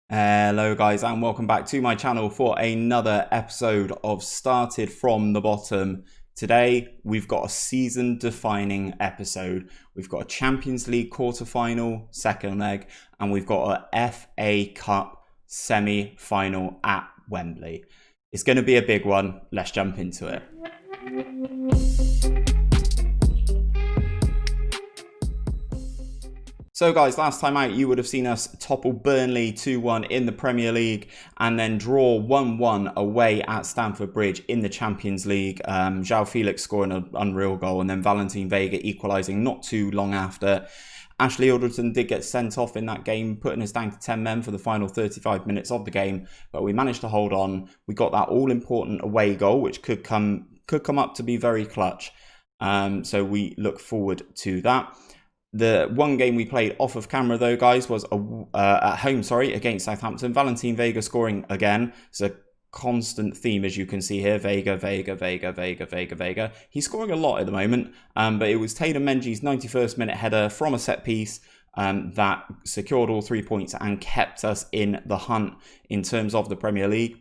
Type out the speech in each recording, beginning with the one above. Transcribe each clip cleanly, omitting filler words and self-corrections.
Hello guys and welcome back to my channel for another episode of Started from the Bottom. Today we've got a season defining episode. We've got a Champions League quarter-final second leg and we've got a FA Cup semi-final at Wembley. It's going to be a big one. Let's jump into it. So guys, last time out you would have seen us topple Burnley 2-1 in the Premier League and then draw 1-1 away at Stamford Bridge in the Champions League. João Felix scoring an unreal goal and then Valentin Vega equalising not too long after. Ashley Alderton did get sent off in that game, putting us down to 10 men for the final 35 minutes of the game, but we managed to hold on. We got that all-important away goal, which could come up to be very clutch. So we look forward to that. The one game we played off of camera though, guys, was at home, against Southampton. Valentin Vega scoring again. It's a constant theme, as you can see here. Vega. He's scoring a lot at the moment, but it was Taylor Menji's 91st minute header from a set piece that secured all 3 points and kept us in the hunt in terms of the Premier League.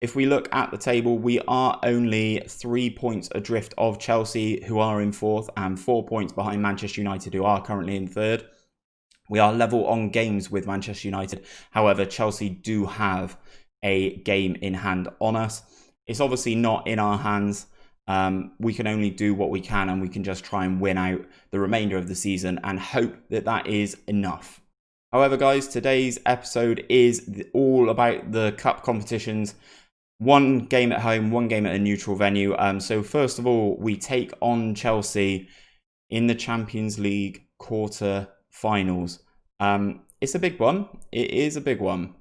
If we look at the table, we are only 3 points adrift of Chelsea, who are in fourth, and 4 points behind Manchester United, who are currently in third. We are level on games with Manchester United. However, Chelsea do have a game in hand on us. It's obviously not in our hands. We can only do what we can, and we can just try and win out the remainder of the season and hope that that is enough. However, guys, today's episode is all about the cup competitions. One game at home, one game at a neutral venue. So first of all, we take on Chelsea in the Champions League quarter-finals. It's a big one. It is a big one.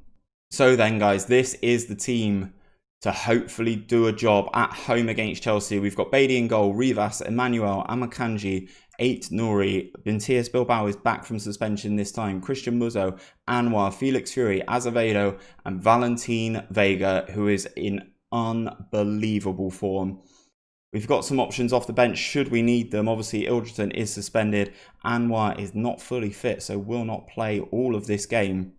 So then, guys, this is the team to hopefully do a job at home against Chelsea. We've got Beatty in goal, Rivas, Emmanuel, Amakanji, Aït-Nouri, Benitias Bilbao is back from suspension this time, Christian Muzo, Anwar, Felix Fury, Azevedo, and Valentin Vega, who is in unbelievable form. We've got some options off the bench should we need them. Obviously, Ilderton is suspended. Anwar is not fully fit, so will not play all of this game.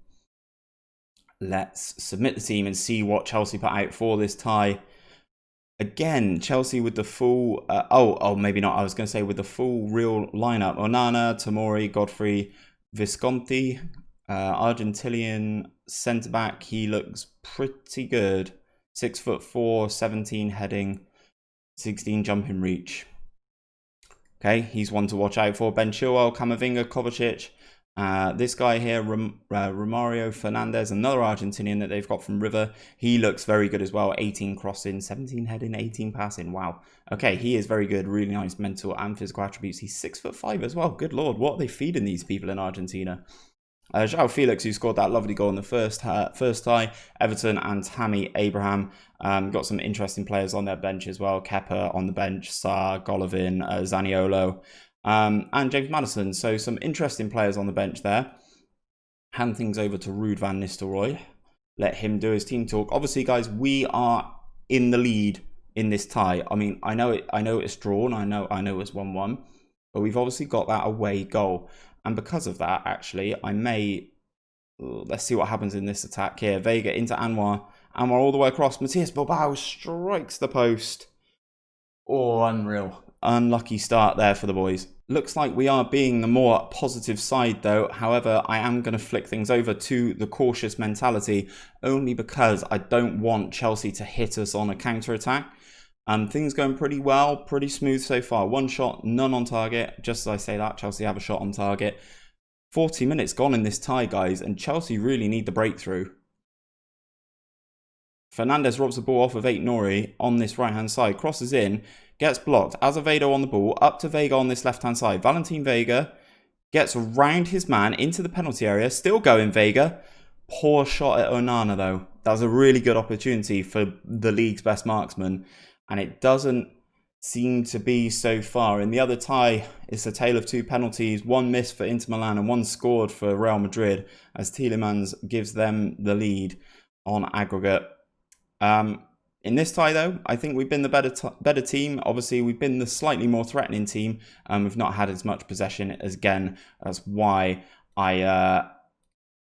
Let's submit the team and see what Chelsea put out for this tie. Again, Chelsea with the full... maybe not. I was going to say with the full real lineup. Onana, Tomori, Godfrey, Visconti, Argentinian centre-back. He looks pretty good. 6'4", 17 heading, 16 jumping reach. Okay, he's one to watch out for. Ben Chilwell, Camavinga, Kovacic. This guy here, Romario Fernandez, another Argentinian that they've got from River. He looks very good as well. 18 crossing, 17 heading, 18 passing. Wow. Okay, he is very good. Really nice mental and physical attributes. He's 6'5" as well. Good lord, what are they feeding these people in Argentina? João Felix, who scored that lovely goal in the first tie. Everton and Tammy Abraham. Got some interesting players on their bench as well. Kepa on the bench, Sarr, Golovin, Zaniolo. And James Maddison. So some interesting players on the bench there. Hand things over to Ruud van Nistelrooy. Let him do his team talk. Obviously, guys, we are in the lead in this tie. I mean, I know it's drawn. I know it's 1-1. But we've obviously got that away goal. And because of that, actually, I may... let's see what happens in this attack here. Vega into Anwar. Anwar all the way across. Matias Bilbao strikes the post. Oh, unreal. Unlucky start there for the boys. Looks like we are being the more positive side though. However, I am going to flick things over to the cautious mentality only because I don't want Chelsea to hit us on a counter-attack. Things going pretty well, pretty smooth so far. One shot, none on target. Just as I say that, Chelsea have a shot on target. 40 minutes gone in this tie, guys, and Chelsea really need the breakthrough. Fernandez robs the ball off of Aït-Nouri on this right-hand side, crosses in, gets blocked. Azevedo on the ball, up to Vega on this left-hand side. Valentin Vega gets around his man into the penalty area. Still going Vega. Poor shot at Onana, though. That was a really good opportunity for the league's best marksman, and it doesn't seem to be so far. In the other tie, it's a tale of two penalties. One missed for Inter Milan and one scored for Real Madrid, as Tielemans gives them the lead on aggregate. In this tie, though, I think we've been the better team. Obviously, we've been the slightly more threatening team. We've not had as much possession as, again, that's why I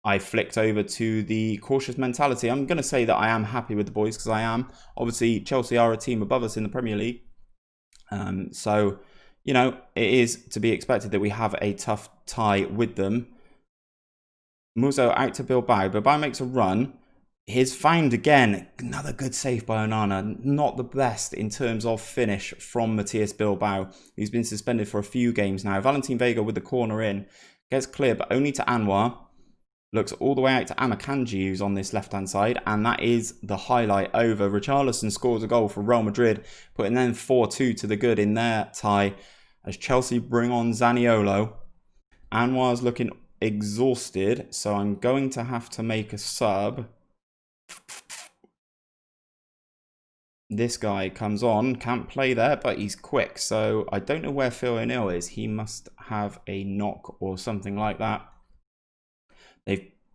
I flicked over to the cautious mentality. I'm going to say that I am happy with the boys because I am. Obviously, Chelsea are a team above us in the Premier League. So, you know, it is to be expected that we have a tough tie with them. Muzo out to Bilbao. Bilbao makes a run. He's found again. Another good save by Onana. Not the best in terms of finish from Matthias Bilbao. He's been suspended for a few games now. Valentin Vega with the corner in. Gets clear, but only to Anwar. Looks all the way out to Amakanji, who's on this left-hand side. And that is the highlight over. Richarlison scores a goal for Real Madrid, putting them 4-2 to the good in their tie. As Chelsea bring on Zaniolo. Anwar's looking exhausted, so I'm going to have to make a sub. This guy comes on, can't play there, but he's quick. So I don't know where Phil O'Neill is. He must have a knock or something like that.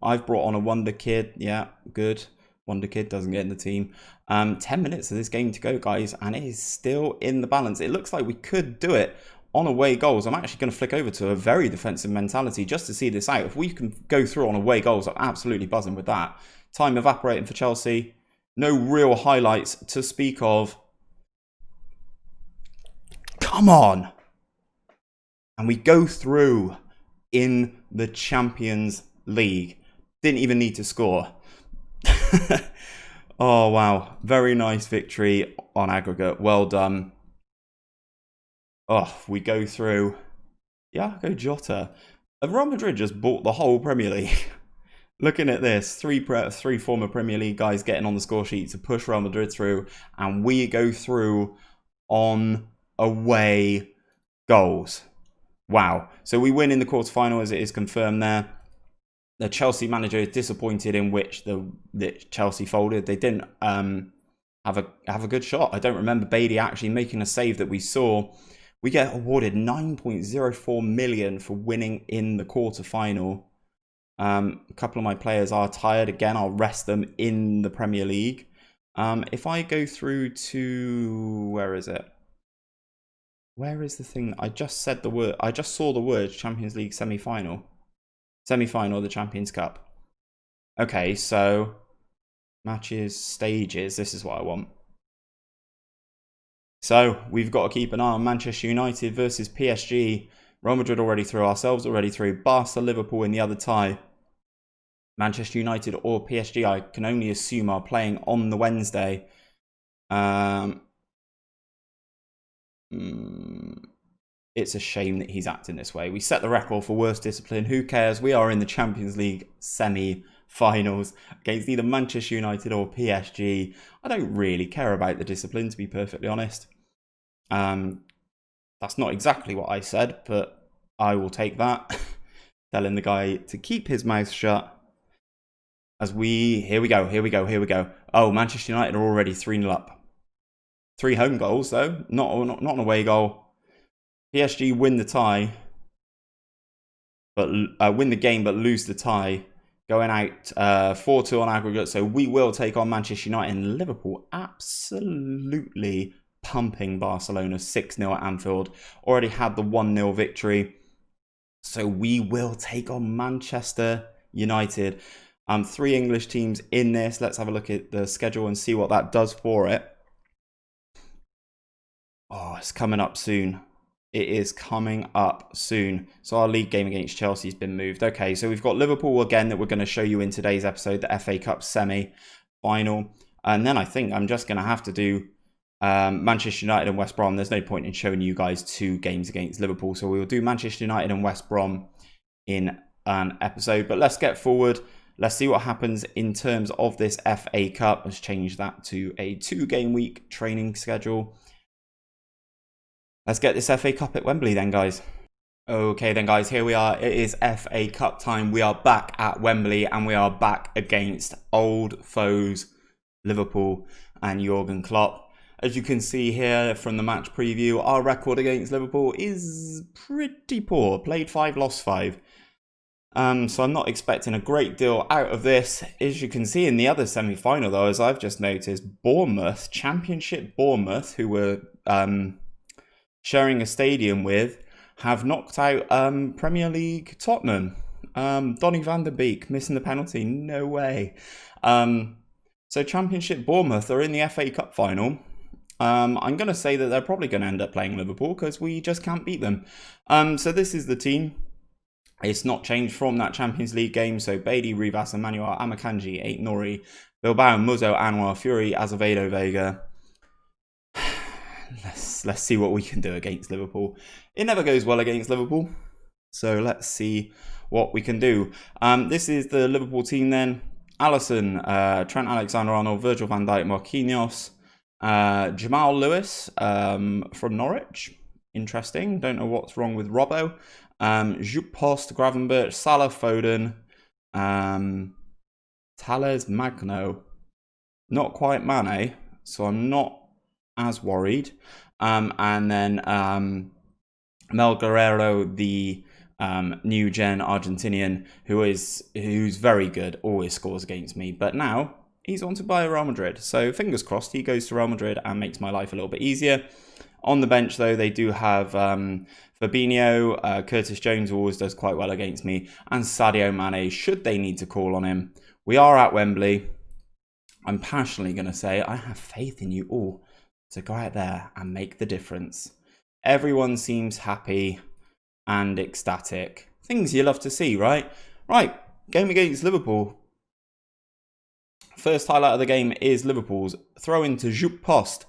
I've brought on a wonder kid. Yeah, good. Wonder kid doesn't get in the team. 10 minutes of this game to go, guys, and it is still in the balance. It looks like we could do it on away goals. I'm actually going to flick over to a very defensive mentality just to see this out. If we can go through on away goals, I'm absolutely buzzing with that. Time evaporating for Chelsea. No real highlights to speak of. Come on. And we go through in the Champions League. Didn't even need to score. Oh, wow. Very nice victory on aggregate. Well done. Oh, we go through. Yeah, go Jota. Real Madrid just bought the whole Premier League. Looking at this, three former Premier League guys getting on the score sheet to push Real Madrid through, and we go through on away goals. Wow. So we win in the quarterfinal, as it is confirmed there. The Chelsea manager is disappointed in which the Chelsea folded. They didn't have a good shot. I don't remember Bailey actually making a save that we saw. We get awarded 9.04 million for winning in the quarterfinal. A couple of my players are tired. Again, I'll rest them in the Premier League. If I go through to... Where is it? Where is the thing? I just said the word. I just saw the word Champions League semi-final. Semi-final of the Champions Cup. Okay, so... Matches, stages. This is what I want. So, we've got to keep an eye on Manchester United versus PSG. Real Madrid already through, ourselves already through. Barca, Liverpool in the other tie. Manchester United or PSG, I can only assume, are playing on the Wednesday. It's a shame that he's acting this way. We set the record for worst discipline. Who cares? We are in the Champions League semi-finals against either Manchester United or PSG. I don't really care about the discipline, to be perfectly honest. That's not exactly what I said, but I will take that. Telling the guy to keep his mouth shut. Here we go. Oh, Manchester United are already 3-0 up. 3 home goals, though. Not an away goal. PSG win the tie, but win the game, but lose the tie. Going out 4-2 on aggregate, so we will take on Manchester United. And Liverpool absolutely pumping Barcelona 6-0 at Anfield. Already had the 1-0 victory. So we will take on Manchester United. 3 English teams in this. Let's have a look at the schedule and see what that does for it. Oh, it's coming up soon. It is coming up soon. So our league game against Chelsea has been moved. Okay, so we've got Liverpool again that we're going to show you in today's episode, the FA Cup semi-final. And then I think I'm just going to have to do Manchester United and West Brom. There's no point in showing you guys 2 games against Liverpool. So we will do Manchester United and West Brom in an episode. But let's get forward. Let's see what happens in terms of this FA Cup. Let's change that to a 2-game week training schedule. Let's get this FA Cup at Wembley then, guys. Okay then, guys, here we are. It is FA Cup time. We are back at Wembley and we are back against old foes, Liverpool and Jurgen Klopp. As you can see here from the match preview, our record against Liverpool is pretty poor. Played 5, lost 5. So I'm not expecting a great deal out of this. As you can see in the other semi-final, though, as I've just noticed, Bournemouth, Championship Bournemouth, who were sharing a stadium with, have knocked out Premier League Tottenham. Donny van der Beek missing the penalty. No way. So Championship Bournemouth are in the FA Cup final. I'm going to say that they're probably going to end up playing Liverpool because we just can't beat them. So this is the team. It's not changed from that Champions League game. So Beatty, Rivas, Emmanuel, Amakanji, Ait Nori, Bilbao, Muzo, Anwar, Fury, Azevedo, Vega. Let's see what we can do against Liverpool. It never goes well against Liverpool. So let's see what we can do. This is the Liverpool team then. Alisson, Trent Alexander-Arnold, Virgil van Dijk, Marquinhos, Jamal Lewis from Norwich. Interesting. Don't know what's wrong with Robbo. Jupp Post, Gravenberch, Salah, Foden, Tales Magno. Not quite Mane, so I'm not as worried. And then Mel Guerrero, the new gen Argentinian, who's very good, always scores against me. But now he's on to buy Real Madrid. So fingers crossed he goes to Real Madrid and makes my life a little bit easier. On the bench, though, they do have Fabinho, Curtis Jones, who always does quite well against me, and Sadio Mane, should they need to call on him. We are at Wembley. I'm passionately going to say I have faith in you all to go out there and make the difference. Everyone seems happy and ecstatic. Things you love to see, right? Right, game against Liverpool. First highlight of the game is Liverpool's throw into Jupp Post.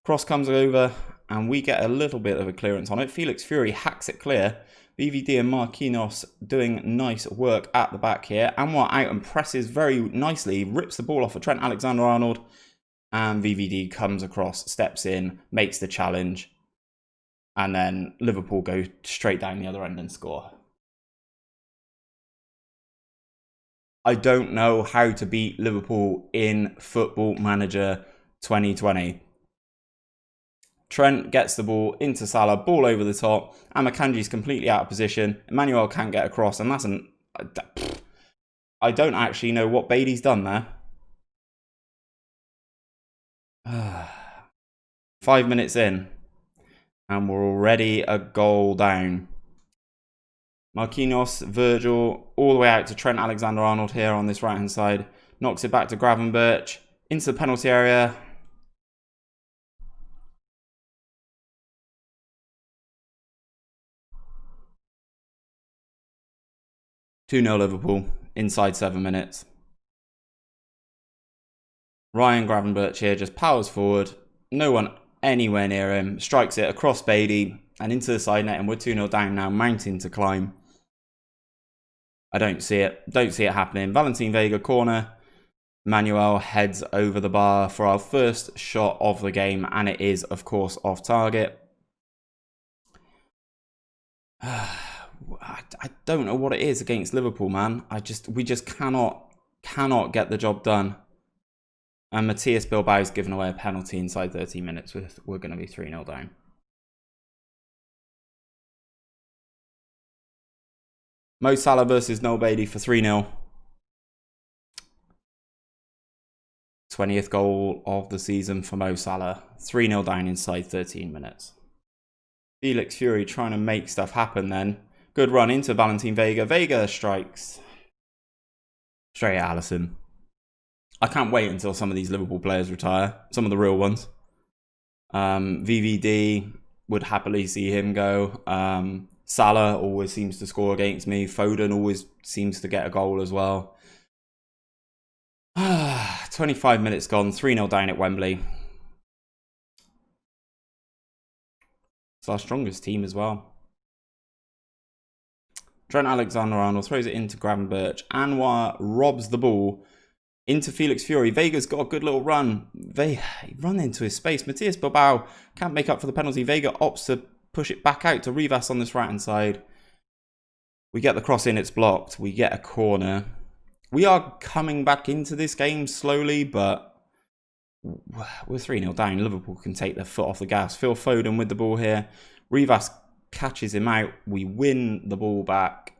Cross comes over and we get a little bit of a clearance on it. Felix Fury hacks it clear. VVD and Marquinhos doing nice work at the back here. Anwar out and presses very nicely. Rips the ball off of Trent Alexander-Arnold. And VVD comes across, steps in, makes the challenge. And then Liverpool go straight down the other end and score. I don't know how to beat Liverpool in Football Manager 2020. Trent gets the ball into Salah, ball over the top. Amakanji's completely out of position. Emmanuel can't get across, and that's an... I don't actually know what Beatty's done there. 5 minutes in, and we're already a goal down. Marquinhos, Virgil, all the way out to Trent Alexander-Arnold here on this right-hand side. Knocks it back to Gravenberch, into the penalty area. (2-0) Liverpool, inside 7 minutes. Ryan Gravenberch here just powers forward. No one anywhere near him. Strikes it across Beatty and into the side net, and we're 2-0 down now, mounting to climb. I don't see it. Don't see it happening. Valentin Vega corner. Manuel heads over the bar for our first shot of the game, and it is, of course, off target. I don't know what it is against Liverpool, man. We just cannot get the job done. And Matthias Bilbao's given away a penalty inside 13 minutes. We're going to be 3-0 down. Mo Salah versus Noel Beatty for 3-0. 20th goal of the season for Mo Salah. 3-0 down inside 13 minutes. Felix Fury trying to make stuff happen then. Good run into Valentin Vega. Vega strikes. Straight at Alisson. I can't wait until some of these Liverpool players retire. Some of the real ones. VVD, would happily see him go. Salah always seems to score against me. Foden always seems to get a goal as well. 25 minutes gone. 3-0 down at Wembley. It's our strongest team as well. Trent Alexander-Arnold throws it into Gravenberch. Anwar robs the ball into Felix Fury. Vega's got a good little run. They run into his space. Matthias Bilbao can't make up for the penalty. Vega opts to push it back out to Rivas on this right-hand side. We get the cross in. It's blocked. We get a corner. We are coming back into this game slowly, but we're 3-0 down. Liverpool can take their foot off the gas. Phil Foden with the ball here. Rivas catches him out. We win the ball back.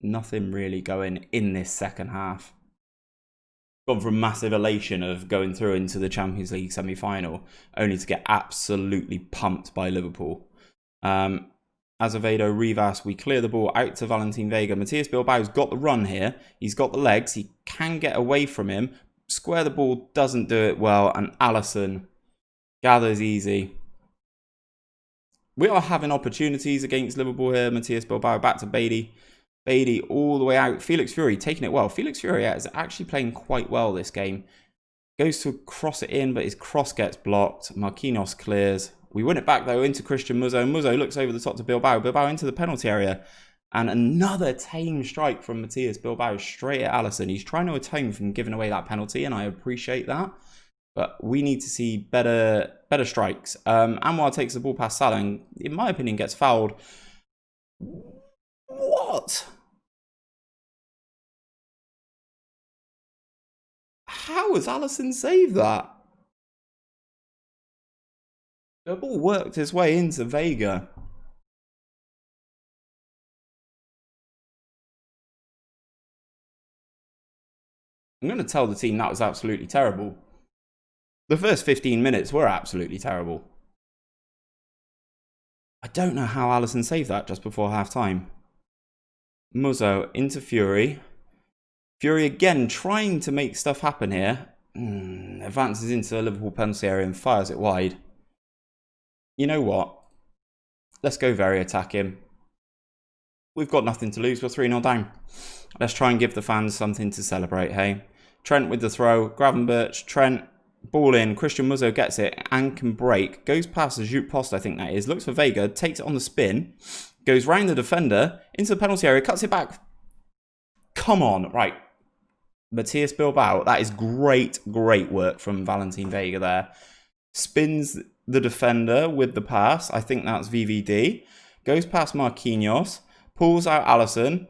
Nothing really going in this second half. Gone from massive elation of going through into the Champions League semi-final, only to get absolutely pumped by Liverpool. Azevedo, Rivas, we clear the ball out to Valentin Vega. Matias Bilbao's got the run here. He's got the legs. He can get away from him. Square the ball, doesn't do it well. And Alisson gathers easy. We are having opportunities against Liverpool here. Matias Bilbao back to Beatty. Beatty all the way out. Felix Fury taking it well. Felix Fury is actually playing quite well this game. Goes to cross it in, but his cross gets blocked. Marquinhos clears. We win it back, though, into Christian Muzzo. Muzzo looks over the top to Bilbao. Bilbao into the penalty area. And another tame strike from Matias Bilbao straight at Alisson. He's trying to atone from giving away that penalty, and I appreciate that. But we need to see better strikes. Anwar takes the ball past Salah and, in my opinion, gets fouled. What? How has Alisson saved that? The ball worked his way into Vega. I'm going to tell the team that was absolutely terrible. The first 15 minutes were absolutely terrible. I don't know how Alisson saved that just before half-time. Muzzo into Fury. Fury again trying to make stuff happen here. Advances into the Liverpool penalty area and fires it wide. You know what? Let's go very attacking. We've got nothing to lose. We're 3-0 down. Let's try and give the fans something to celebrate, hey? Trent with the throw. Gravenberch. Trent. Ball in. Christian Muzzo gets it and can break. Goes past the Joute Post, I think that is. Looks for Vega. Takes it on the spin. Goes round the defender. Into the penalty area. Cuts it back. Come on. Right. Matias Bilbao. That is great work from Valentin Vega there. Spins the defender with the pass. I think that's VVD. Goes past Marquinhos. Pulls out Alisson.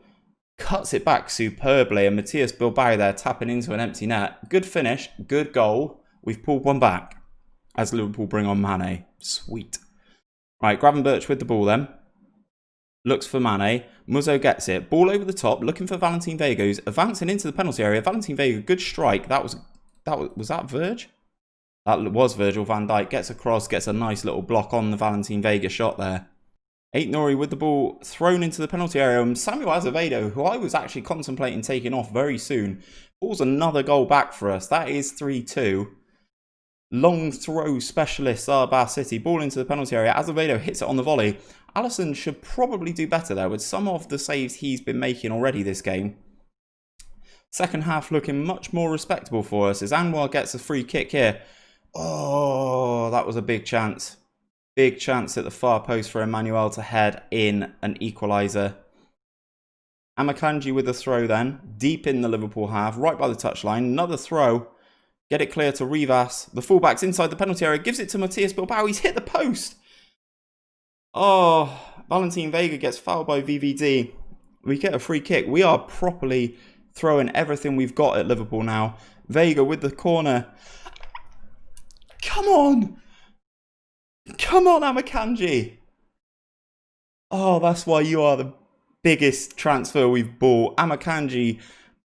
Cuts it back superbly. And Matias Bilbao there tapping into an empty net. Good finish. Good goal. We've pulled one back as Liverpool bring on Mane. Sweet. Right, Gravenberch with the ball then. Looks for Mane. Muzzo gets it. Ball over the top. Looking for Valentin Vega. Who's advancing into the penalty area. Valentin Vega, good strike. Was that Verge? That was Virgil van Dijk. Gets across. Gets a nice little block on the Valentin Vega shot there. Aït-Nouri with the ball thrown into the penalty area. And Samuel Azevedo, who I was actually contemplating taking off very soon, pulls another goal back for us. That is 3-2. Long throw specialist Bar City. Ball into the penalty area. Azevedo hits it on the volley. Alisson should probably do better there with some of the saves he's been making already this game. Second half looking much more respectable for us as Anwar gets a free kick here. Oh, that was a big chance. Big chance at the far post for Emmanuel to head in an equaliser. Amakanji with the throw then. Deep in the Liverpool half. Right by the touchline. Another throw. Get it clear to Rivas. The fullback's inside the penalty area. Gives it to Matias Bilbao. He's hit the post. Oh, Valentin Vega gets fouled by VVD. We get a free kick. We are properly throwing everything we've got at Liverpool now. Vega with the corner. Come on. Come on, Amakanji. Oh, that's why you are the biggest transfer we've bought. Amakanji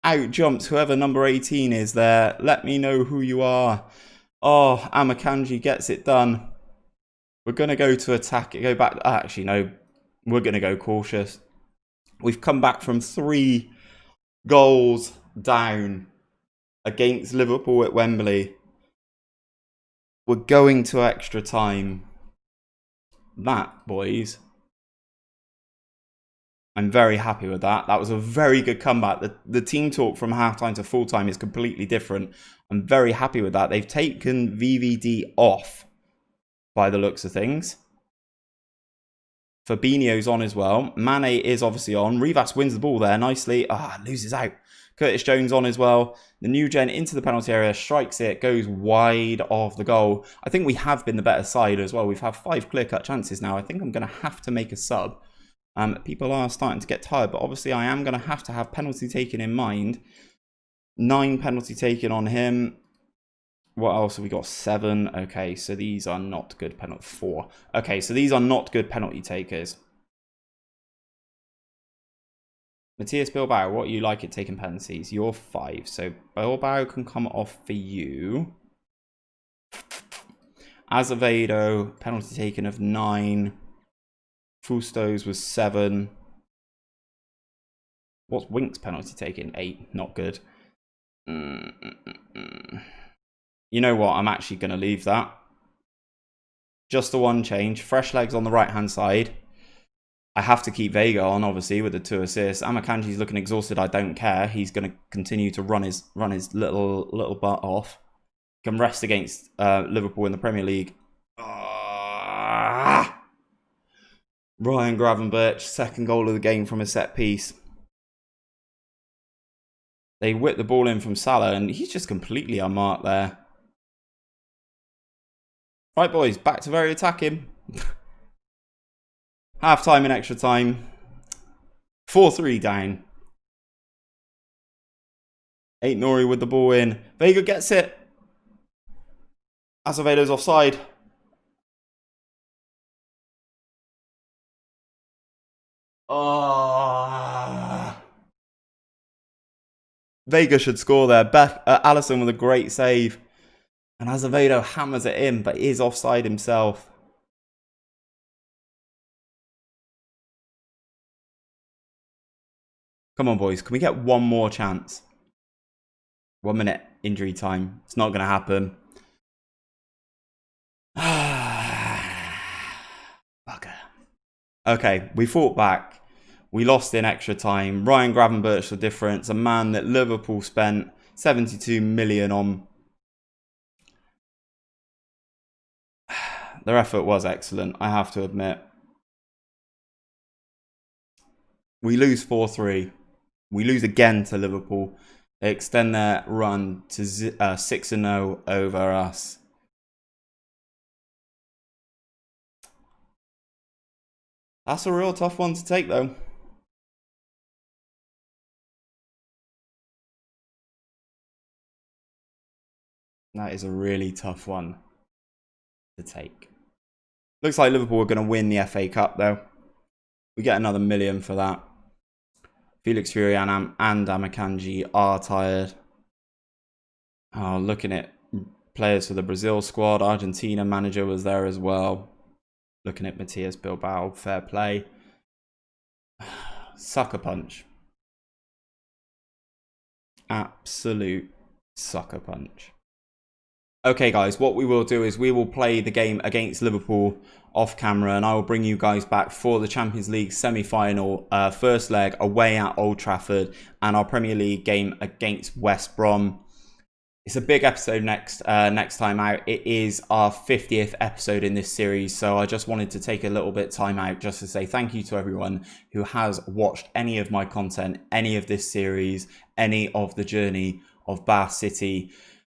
out-jumps whoever number 18 is there. Let me know who you are. Oh, Amakanji gets it done. We're going to go to attack. Go back. Actually, no. We're going to go cautious. We've come back from 3 goals down against Liverpool at Wembley. We're going to extra time. That, boys, I'm very happy with that. That was a very good comeback. The team talk from halftime to full time is completely different. I'm very happy with that. They've taken VVD off by the looks of things. Fabinho's on as well. Mane is obviously on. Rivas wins the ball there nicely. Loses out. Curtis Jones on as well. The new gen into the penalty area, strikes it, goes wide of the goal. I think we have been the better side as well. We've had 5 clear-cut chances now. I think I'm going to have to make a sub. People are starting to get tired, but obviously I am going to have penalty taken in mind. 9 penalty taken on him. What else have we got? 7. Okay, so these are not good penalty. 4. Okay, so these are not good penalty takers. Matias Bilbao, what you like at taking penalties? You're 5. So Bilbao can come off for you. Azevedo, penalty taken of 9. Fustos was 7. What's Wink's penalty taking? 8. Not good. You know what? I'm actually going to leave that. Just the one change. Fresh legs on the right-hand side. I have to keep Vega on, obviously, with the 2 assists. Amakanji's looking exhausted. I don't care. He's going to continue to run his little butt off. Can rest against Liverpool in the Premier League. Ryan Gravenberch, second goal of the game from a set piece. They whip the ball in from Salah, and he's just completely unmarked there. Right, boys, back to very attacking. Half time and extra time. 4-3 down. Aït-Nouri with the ball in. Vega gets it. Azevedo's offside. Vega should score there. Alisson with a great save. And Azevedo hammers it in, but is offside himself. Come on, boys. Can we get one more chance? 1 minute injury time. It's not going to happen. Bugger. Okay, we fought back. We lost in extra time. Ryan Gravenberch the difference. A man that Liverpool spent 72 million on. Their effort was excellent, I have to admit. We lose 4-3. We lose again to Liverpool. They extend their run to 6-0 over us. That's a real tough one to take, though. That is a really tough one to take. Looks like Liverpool are going to win the FA Cup, though. We get another million for that. Felix Fury and Amakanji are tired. Oh, looking at players for the Brazil squad. Argentina manager was there as well. Looking at Matias Bilbao. Fair play. Sucker punch. Absolute sucker punch. Okay, guys, what we will do is we will play the game against Liverpool off camera, and I will bring you guys back for the Champions League semi-final, first leg away at Old Trafford, and our Premier League game against West Brom. It's a big episode next time out. It is our 50th episode in this series, so I just wanted to take a little bit of time out just to say thank you to everyone who has watched any of my content, any of this series, any of the journey of Bath City.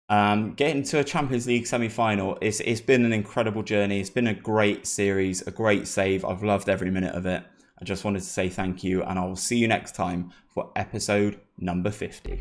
Getting to a Champions League semi-final, it's been an incredible journey. It's been a great series, a great save. I've loved every minute of it. I just wanted to say thank you, and I will see you next time for episode number 50.